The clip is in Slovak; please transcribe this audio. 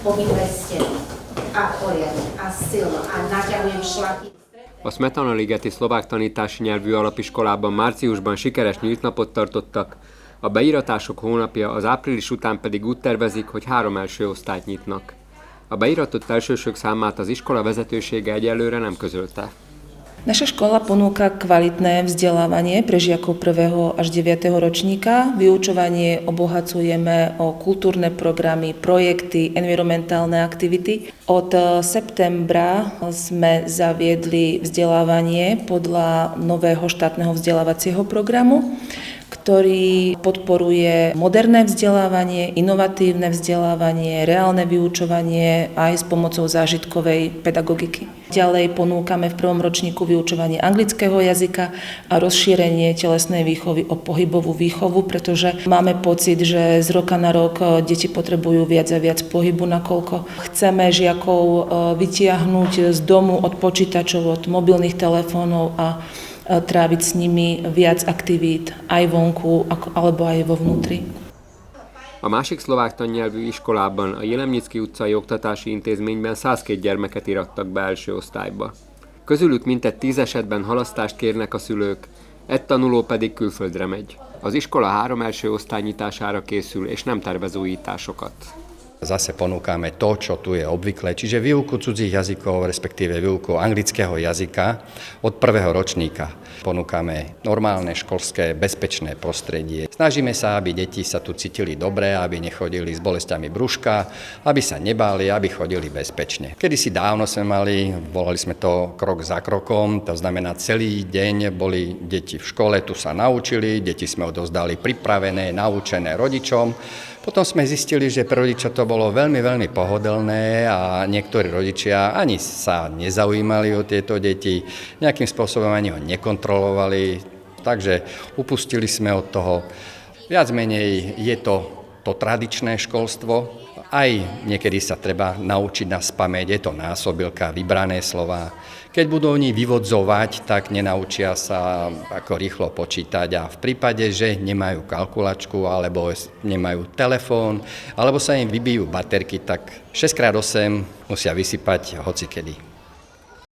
pohybové steny a poriadne a silno a naťahujem šlachy. A Smetana-ligeti szlovák tanítási nyelvű alapiskolában márciusban sikeres nyílt napot tartottak, a beiratások hónapja, az április után pedig úgy tervezik, hogy 3 első osztályt nyitnak. A beiratott elsősök számát az iskola vezetősége egyelőre nem közölte. Naša škola ponúka kvalitné vzdelávanie pre žiakov 1. až 9. ročníka. Vyučovanie obohacujeme o kultúrne programy, projekty, environmentálne aktivity. Od septembra sme zaviedli vzdelávanie podľa nového štátneho vzdelávacieho programu, ktorý podporuje moderné vzdelávanie, inovatívne vzdelávanie, reálne vyučovanie aj s pomocou zážitkovej pedagogiky. Ďalej ponúkame v 1. ročníku vyučovanie anglického jazyka a rozšírenie telesnej výchovy o pohybovú výchovu, pretože máme pocit, že z roka na rok deti potrebujú viac a viac pohybu, nakoľko chceme žiakov vytiahnuť z domu od počítačov, od mobilných telefónov a tráviť s nimi viac aktivít aj vonku, alebo aj vo vnútri. A másik szlovák tannyelvű iskolában, a Jelemnyicki utcai oktatási intézményben 102 gyermeket irattak be első osztályba. Közülük mintegy 10 esetben halasztást kérnek a szülők, egy tanuló pedig külföldre megy. Az iskola 3 első osztály nyitására készül, és nem tervez újításokat. Zase ponúkame to, čo tu je obvykle, čiže výuku cudzích jazykov, respektíve výuku anglického jazyka od 1. ročníka. Ponúkame normálne školské bezpečné prostredie. Snažíme sa, aby deti sa tu cítili dobre, aby nechodili s bolestiami brúška, aby sa nebáli, aby chodili bezpečne. Kedysi dávno sme mali, volali sme to krok za krokom, to znamená celý deň boli deti v škole, tu sa naučili, deti sme odovzdali pripravené, naučené rodičom. Potom sme zistili, že pre rodiča to bolo veľmi, veľmi pohodlné a niektorí rodičia ani sa nezaujímali o tieto deti, nejakým spôsobom ani ho nekontrolovali, takže upustili sme od toho. Viac menej je to tradičné školstvo, aj niekedy sa treba naučiť na spamäť, je to násobilka, vybrané slová. Keď budú oni vyvodzovať, tak nenaučia sa ako rýchlo počítať a v prípade, že nemajú kalkulačku alebo nemajú telefón alebo sa im vybijú baterky, tak 6x8 musia vysypať hocikedy.